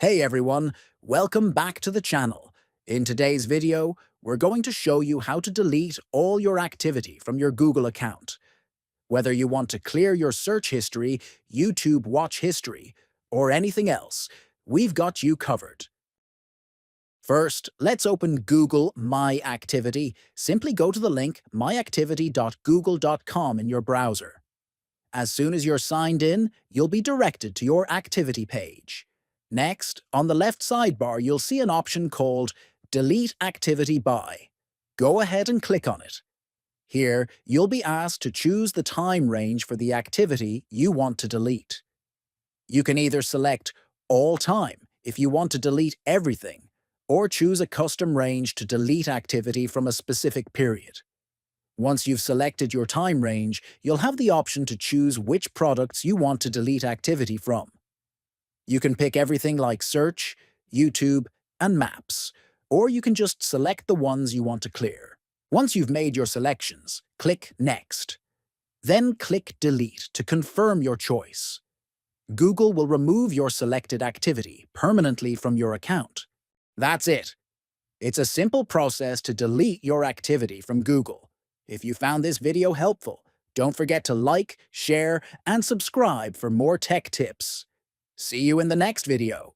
Hey everyone, welcome back to the channel. In today's video, we're going to show you how to delete all your activity from your Google account. Whether you want to clear your search history, YouTube watch history, or anything else, we've got you covered. First, let's open Google My Activity. Simply go to the link myactivity.google.com in your browser. As soon as you're signed in, you'll be directed to your activity page. Next, on the left sidebar, you'll see an option called Delete Activity By. Go ahead and click on it. Here, you'll be asked to choose the time range for the activity you want to delete. You can either select All Time if you want to delete everything, or choose a custom range to delete activity from a specific period. Once you've selected your time range, you'll have the option to choose which products you want to delete activity from. You can pick everything like Search, YouTube, and Maps, or you can just select the ones you want to clear. Once you've made your selections, click Next. Then click Delete to confirm your choice. Google will remove your selected activity permanently from your account. That's it. It's a simple process to delete your activity from Google. If you found this video helpful, don't forget to like, share, and subscribe for more tech tips. See you in the next video.